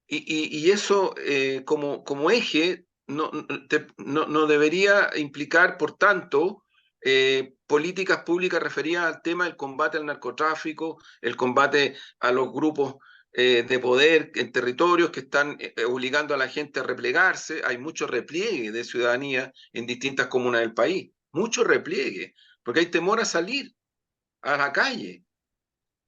y eso como eje no debería implicar, por tanto, políticas públicas referidas al tema del combate al narcotráfico, el combate a los grupos de poder en territorios que están obligando a la gente a replegarse. Hay mucho repliegue de ciudadanía en distintas comunas del país, mucho repliegue, porque hay temor a salir a la calle.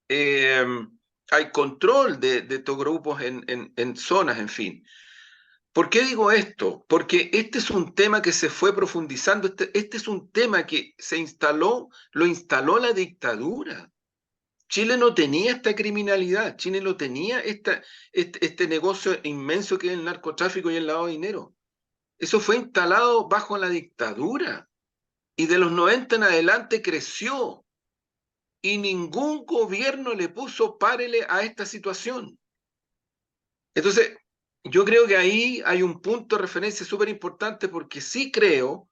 Hay control de estos grupos en zonas, en fin. ¿Por qué digo esto? Porque este es un tema que se fue profundizando, este es un tema que lo instaló la dictadura. Chile no tenía esta criminalidad, Chile no tenía este negocio inmenso que es el narcotráfico y el lavado de dinero. Eso fue instalado bajo la dictadura y de los 90 en adelante creció y ningún gobierno le puso párele a esta situación. Entonces, yo creo que ahí hay un punto de referencia súper importante porque sí creo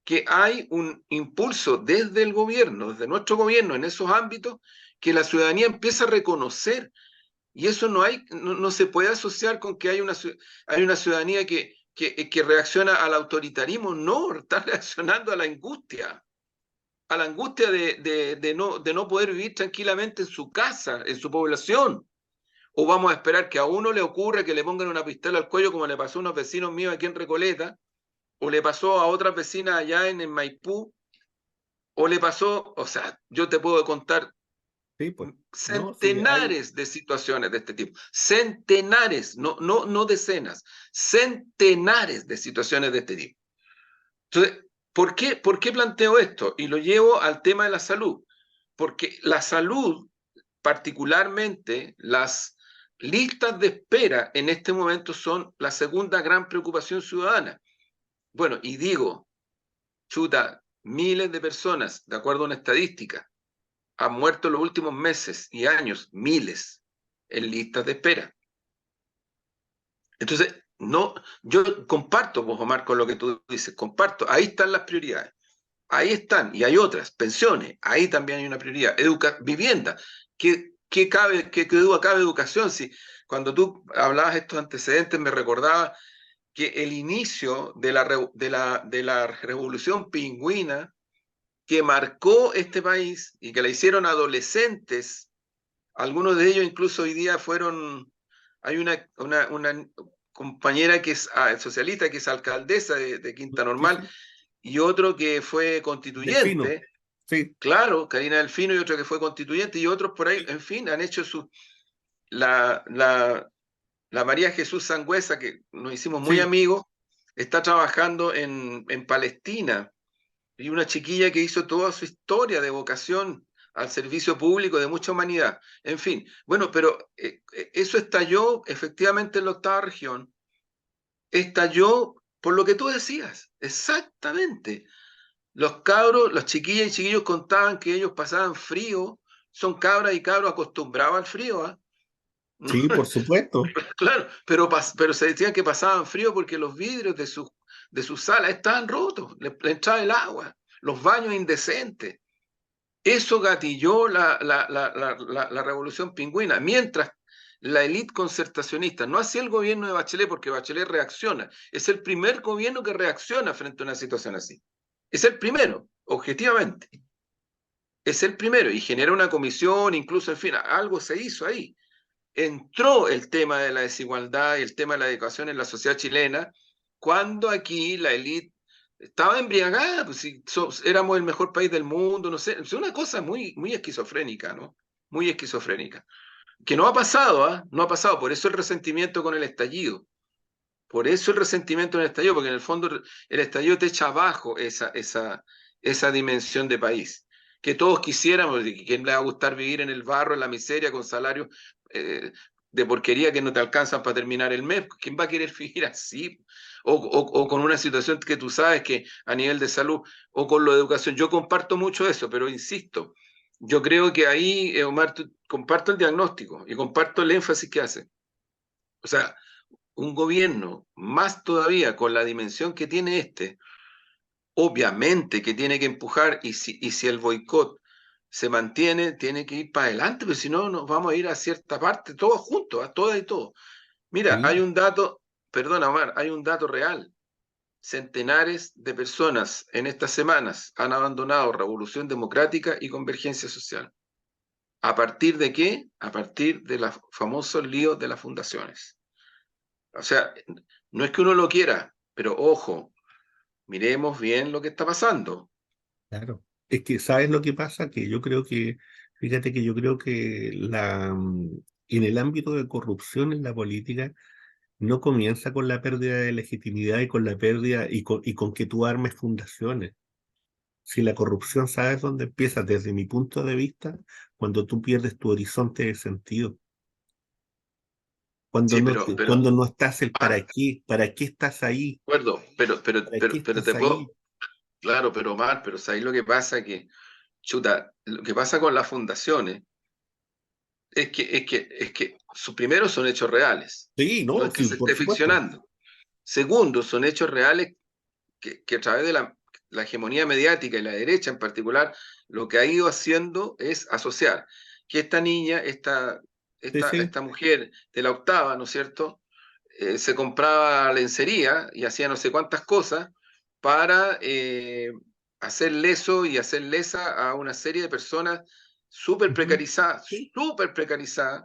que hay un impulso desde el gobierno, desde nuestro gobierno en esos ámbitos, que la ciudadanía empieza a reconocer. Y eso no se puede asociar con que hay una ciudadanía que reacciona al autoritarismo. No, está reaccionando a la angustia de no poder vivir tranquilamente en su casa, en su población. O vamos a esperar que a uno le ocurra que le pongan una pistola al cuello, como le pasó a unos vecinos míos aquí en Recoleta, o le pasó a otras vecinas allá en Maipú, o le pasó, o sea, yo te puedo contar Sí, pues. centenares de situaciones de este tipo, centenares, no decenas, centenares de situaciones de este tipo. Entonces, ¿por qué planteo esto? Y lo llevo al tema de la salud, porque la salud, particularmente las listas de espera en este momento son la segunda gran preocupación ciudadana. Bueno, y digo, chuta, miles de personas, de acuerdo a una estadística, han muerto en los últimos meses y años, miles, en listas de espera. Entonces, yo comparto, pues, Omar, con lo que tú dices, comparto, ahí están las prioridades, ahí están, y hay otras, pensiones, ahí también hay una prioridad, vivienda, ¿qué duda cabe educación? Si cuando tú hablabas estos antecedentes me recordaba que el inicio de la revolución pingüina, que marcó este país y que la hicieron adolescentes. Algunos de ellos incluso hoy día fueron, hay una compañera que es socialista, que es alcaldesa de Quinta Sí, Normal, sí. y otro que fue Delfino. constituyente, Sí, claro, Karina Delfino, y otro que fue constituyente, y otros por ahí, en fin, han hecho la, la, la María Jesús Sangüesa, que nos hicimos muy sí. amigos, está trabajando en Palestina, y una chiquilla que hizo toda su historia de vocación al servicio público de mucha humanidad. En fin, bueno, pero eso estalló efectivamente en la octava región, estalló por lo que tú decías, exactamente. Los cabros, los chiquillas y chiquillos contaban que ellos pasaban frío, son cabras y cabros acostumbrados al frío, ¿ah? Sí, por supuesto. Claro, pero se decían que pasaban frío porque los vidrios de sus salas estaban rotos, le entraba el agua, los baños indecentes. Eso gatilló la revolución pingüina, mientras la élite concertacionista no hacía el gobierno de Bachelet, porque Bachelet reacciona. Es el primer gobierno que reacciona frente a una situación así. Es el primero, objetivamente. Es el primero y genera una comisión, incluso, en fin, algo se hizo ahí. Entró el tema de la desigualdad y el tema de la educación en la sociedad chilena, cuando aquí la élite estaba embriagada, pues si éramos el mejor país del mundo, no sé, es una cosa muy, muy esquizofrénica, ¿no? Muy esquizofrénica. Que no ha pasado, ¿ah? No ha pasado, por eso el resentimiento con el estallido. Por eso el resentimiento con el estallido, porque en el fondo el estallido te echa abajo esa dimensión de país. Que todos quisiéramos, ¿quién le va a gustar vivir en el barro, en la miseria, con salarios de porquería que no te alcanzan para terminar el mes? ¿Quién va a querer vivir así? O con una situación que tú sabes que a nivel de salud, o con lo de educación. Yo comparto mucho eso, pero insisto, yo creo que ahí, Omar, comparto el diagnóstico y comparto el énfasis que hace. O sea, un gobierno, más todavía con la dimensión que tiene obviamente que tiene que empujar y si el boicot se mantiene, tiene que ir para adelante, porque si no nos vamos a ir a cierta parte, todos juntos, a todas y todos. Mira, hay Sí. un dato, perdona Omar, hay un dato real. Centenares de personas en estas semanas han abandonado Revolución Democrática y Convergencia Social. ¿A partir de qué? A partir de los famosos líos de las fundaciones. O sea, no es que uno lo quiera, pero ojo, miremos bien lo que está pasando. Claro. Es que, ¿sabes lo que pasa? Que yo creo que, fíjate que yo creo que en el ámbito de corrupción en la política no comienza con la pérdida de legitimidad y con la pérdida y con que tú armes fundaciones. Si la corrupción, ¿sabes dónde empieza? Desde mi punto de vista, cuando tú pierdes tu horizonte de sentido. Cuando Sí, no, cuando no estás el ah, para qué estás ahí, de acuerdo, para qué pero estás te puedo, ahí. claro, pero Omar, pero ¿sabes lo que pasa? Que, chuta, lo que pasa con las fundaciones es que primero son hechos reales, Sí, no no, es que sí, se por esté supuesto. ficcionando. Segundo, son hechos reales que a través de la hegemonía mediática y la derecha en particular, lo que ha ido haciendo es asociar que esta niña, Sí, sí. esta mujer de la octava, ¿no es cierto? Se compraba lencería y hacía no sé cuántas cosas para hacer leso y hacer lesa a una serie de personas Ujú. Sí, súper precarizadas,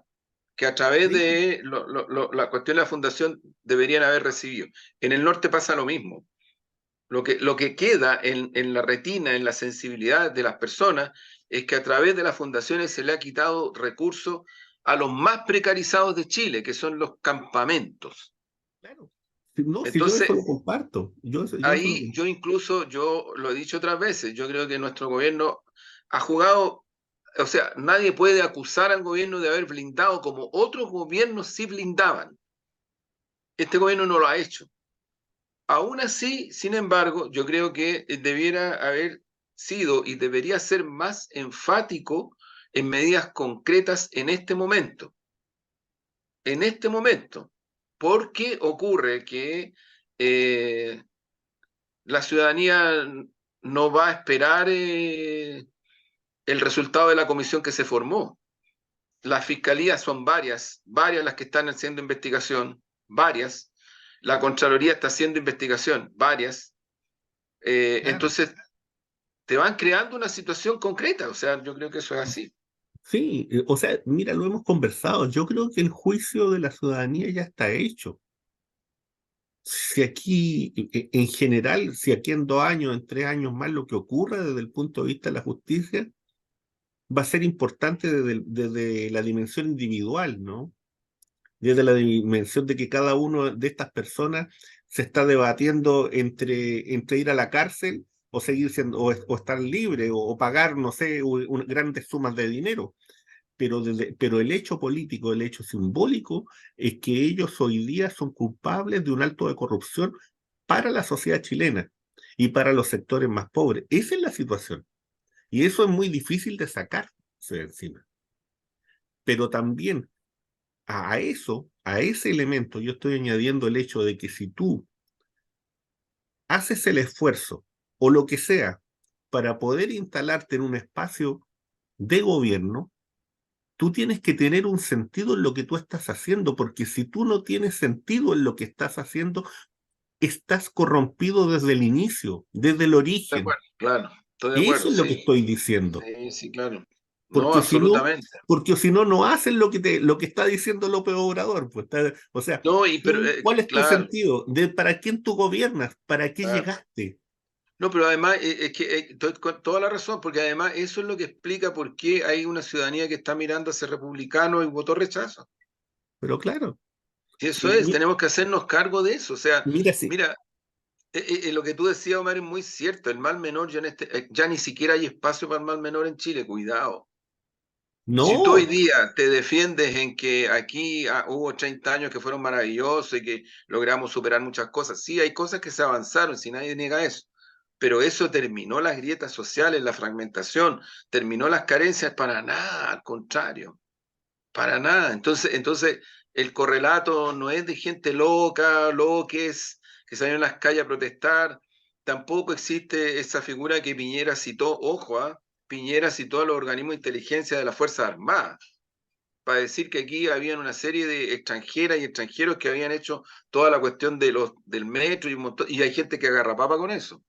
que a través sí. de la cuestión de la fundación deberían haber recibido. En el norte pasa lo mismo. Lo que queda en la retina, en la sensibilidad de las personas, es que a través de las fundaciones se le ha quitado recursos a los más precarizados de Chile, que son los campamentos. Claro. Sí, no, si yo Entonces, eso lo comparto. Yo eso lo ahí comparto. yo incluso, yo lo he dicho otras veces, yo creo que nuestro gobierno ha jugado, o sea, nadie puede acusar al gobierno de haber blindado como otros gobiernos sí blindaban. Este gobierno no lo ha hecho. Aún así, sin embargo, yo creo que debiera haber sido y debería ser más enfático en medidas concretas en este momento. En este momento. Porque ocurre que eh, la ciudadanía no va a esperar el resultado de la comisión que se formó. Las fiscalías son varias las que están haciendo investigación, varias. La Contraloría está haciendo investigación, varias. Claro. Entonces, te van creando una situación concreta. O sea, yo creo que eso es así. Sí, o sea, mira, lo hemos conversado. Yo creo que el juicio de la ciudadanía ya está hecho. Si aquí, en general, si aquí en 2 años, en 3 años más, lo que ocurra desde el punto de vista de la justicia va a ser importante desde la dimensión individual, ¿no? Desde la dimensión de que cada uno de estas personas se está debatiendo entre ir a la cárcel o seguir siendo, o estar libre, o pagar, no sé, grandes sumas de dinero. Pero el hecho político, el hecho simbólico, es que ellos hoy día son culpables de un acto de corrupción para la sociedad chilena y para los sectores más pobres. Esa es la situación. Y eso es muy difícil de sacarse de encima. Pero también a eso, a ese elemento, yo estoy añadiendo el hecho de que si tú haces el esfuerzo o lo que sea para poder instalarte en un espacio de gobierno, tú tienes que tener un sentido en lo que tú estás haciendo, porque si tú no tienes sentido en lo que estás haciendo, estás corrompido desde el inicio, desde el De origen. acuerdo, claro, estoy de Eso acuerdo, es lo que sí. estoy diciendo. Sí, sí, claro. No, Porque si no, absolutamente. no hacen lo que está diciendo López Obrador. Pues o sea, No, pero ¿cuál es tu claro, sentido? ¿Para quién tú gobiernas? ¿Para qué claro. llegaste? No, pero además es que estoy con toda la razón, porque además eso es lo que explica por qué hay una ciudadanía que está mirando a ser republicano y votó rechazo. Pero claro, Y eso sí, es, tenemos que hacernos cargo de eso. O sea, mira, sí, mira, lo que tú decías, Omar, es muy cierto. El mal menor ya ni siquiera hay espacio para el mal menor en Chile, cuidado. Si tú hoy no, día te defiendes en que aquí hubo 30 años que fueron maravillosos y que logramos superar muchas cosas, sí, hay cosas que se avanzaron, si nadie niega eso, pero eso terminó las grietas sociales, la fragmentación, terminó las carencias, para nada, al contrario, para nada. Entonces el correlato no es de gente loca, loques, que salieron a las calles a protestar, tampoco existe esa figura que Piñera citó, ojo, Piñera citó a los organismos de inteligencia de las Fuerzas Armadas para decir que aquí habían una serie de extranjeras y extranjeros que habían hecho toda la cuestión del metro y hay gente que agarra papa con eso.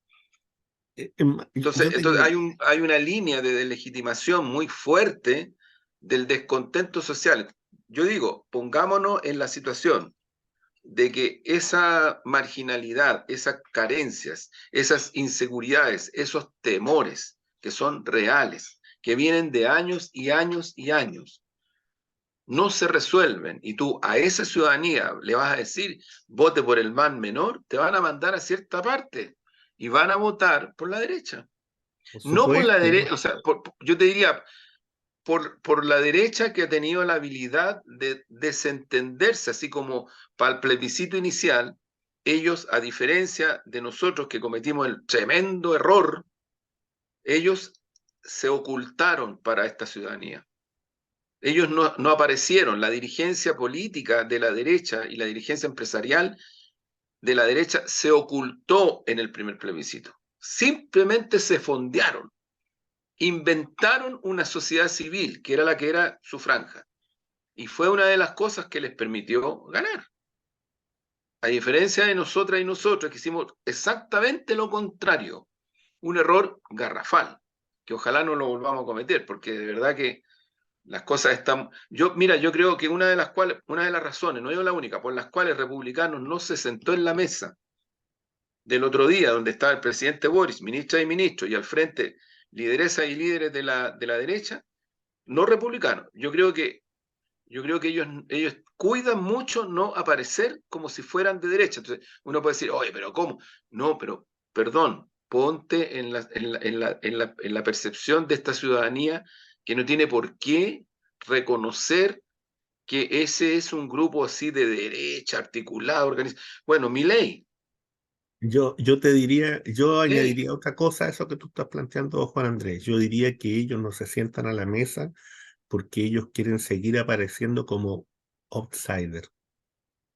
Entonces, yo te entonces diría, hay una línea de deslegitimación muy fuerte del descontento social. Yo digo, pongámonos en la situación de que esa marginalidad, esas carencias, esas inseguridades, esos temores que son reales, que vienen de años y años y años, no se resuelven y tú a esa ciudadanía le vas a decir, vote por el mal menor, te van a mandar a cierta parte y van a votar por la derecha. por No por la supuesto, derecha, o sea, yo te diría, por la derecha que ha tenido la habilidad de desentenderse, así como para el plebiscito inicial, ellos, a diferencia de nosotros que cometimos el tremendo error, ellos se ocultaron para esta ciudadanía. Ellos no aparecieron. La dirigencia política de la derecha y la dirigencia empresarial de la derecha se ocultó en el primer plebiscito. Simplemente se fondearon. Inventaron una sociedad civil, que era la que era su franja. Y fue una de las cosas que les permitió ganar. A diferencia de nosotras y nosotros, que hicimos exactamente lo contrario. Un error garrafal, que ojalá no lo volvamos a cometer, porque de verdad que las cosas están. Mira, yo creo que una de las razones, no digo la única, por las cuales Republicanos no se sentó en la mesa del otro día, donde estaba el presidente Boris, ministra y ministro, y al frente lideresas y líderes de la derecha, no republicanos. Yo creo que ellos cuidan mucho no aparecer como si fueran de derecha. Entonces, uno puede decir, oye, pero ¿cómo? No, pero, perdón, ponte en la percepción de esta ciudadanía que no tiene por qué reconocer que ese es un grupo así de derecha, articulado, organizado. Bueno, Milei. yo te diría, yo Milei. añadiría otra cosa a eso que tú estás planteando, Juan Andrés. Yo diría que ellos no se sientan a la mesa porque ellos quieren seguir apareciendo como outsider,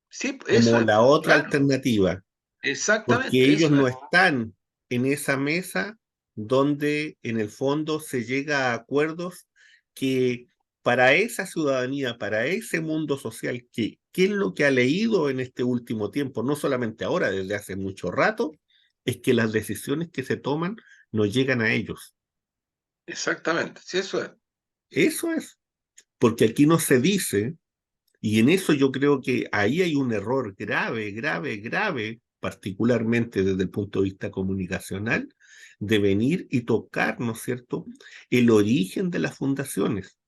Sí, eso como es, la otra claro, alternativa, porque exactamente, ellos eso no es. están en esa mesa donde en el fondo se llega a acuerdos que para esa ciudadanía, para ese mundo social, que es lo que ha leído en este último tiempo, no solamente ahora, desde hace mucho rato, es que las decisiones que se toman no llegan a ellos. Exactamente, sí, eso es. Eso es, porque aquí no se dice, y en eso yo creo que ahí hay un error grave, grave, grave, particularmente desde el punto de vista comunicacional, de venir y tocar, ¿no es cierto?, el origen de las fundaciones,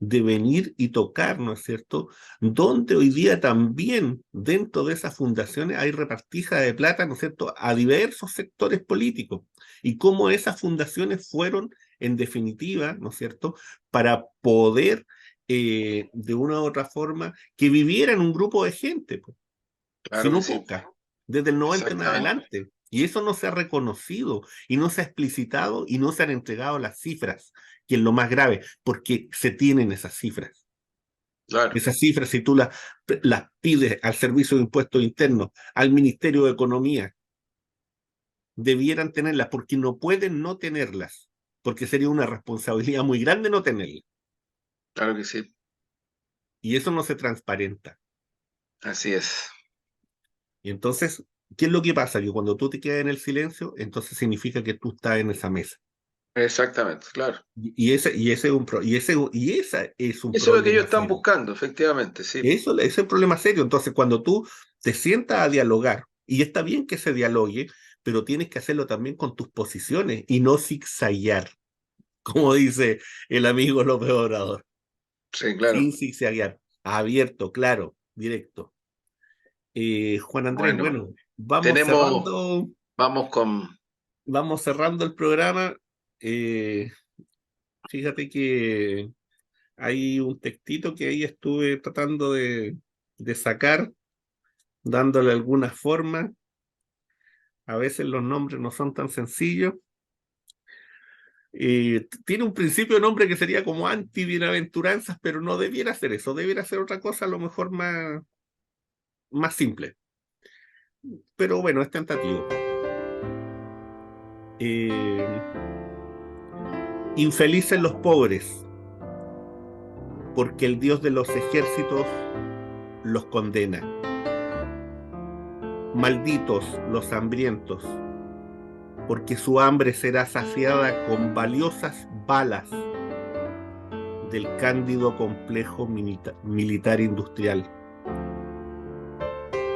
de venir y tocar, ¿no es cierto?, donde hoy día también dentro de esas fundaciones hay repartija de plata, ¿no es cierto?, a diversos sectores políticos, y cómo esas fundaciones fueron, en definitiva, ¿no es cierto?, para poder, de una u otra forma, que vivieran un grupo de gente, pues, si Claro que no sí, poca, desde el 90 en exactamente. adelante. Y eso no se ha reconocido y no se ha explicitado y no se han entregado las cifras, que es lo más grave, porque se tienen esas cifras. Claro, Esas cifras, si tú las pides al Servicio de Impuestos Internos, al Ministerio de Economía, debieran tenerlas, porque no pueden no tenerlas, porque sería una responsabilidad muy grande no tenerlas. claro que sí, Y eso no se transparenta. así es. Y entonces, ¿qué es lo que pasa? Que cuando tú te quedas en el silencio, entonces significa que tú estás en esa mesa. Exactamente, claro. Ese es un Eso es lo que ellos problema están serio. buscando, efectivamente, sí. Eso es un problema serio. Entonces, cuando tú te sientas a dialogar, y está bien que se dialogue, pero tienes que hacerlo también con tus posiciones y no zigzaguear, como dice el amigo López Obrador. Sí, Sin claro. zigzaguear, abierto, claro, directo. Juan Andrés, Bueno, bueno, vamos con, vamos cerrando el programa. Eh, Fíjate que hay un textito que ahí estuve tratando de sacar, dándole alguna forma. A veces los nombres no son tan sencillos. Tiene un principio de nombre que sería como anti-bienaventuranzas, pero no debiera ser eso, debiera ser otra cosa a lo mejor más simple. Pero bueno, es tentativo. Eh, Infelices los pobres, porque el Dios de los ejércitos los condena. Malditos los hambrientos, porque su hambre será saciada con valiosas balas del cándido complejo militar industrial.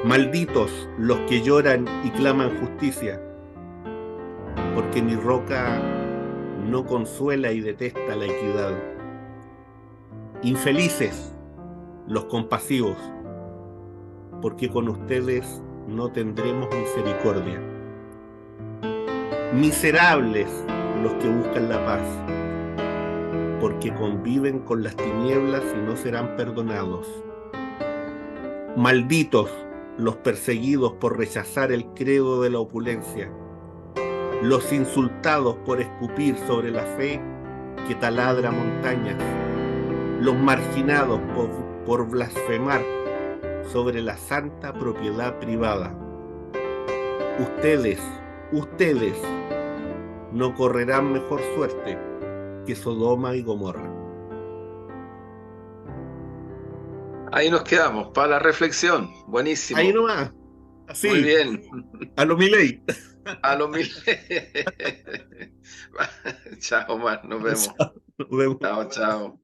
Malditos los que lloran y claman justicia, porque mi roca no consuela y detesta la equidad. Infelices los compasivos, porque con ustedes no tendremos misericordia. Miserables los que buscan la paz, porque conviven con las tinieblas y no serán perdonados. Malditos los perseguidos por rechazar el credo de la opulencia, los insultados por escupir sobre la fe que taladra montañas, los marginados por blasfemar sobre la santa propiedad privada. Ustedes no correrán mejor suerte que Sodoma y Gomorra. ahí nos quedamos, para la reflexión. Buenísimo. Ahí nomás, así, Muy bien. a lo Milei. A lo mil. Chao, Omar, nos vemos. Nos vemos. Chao, chao.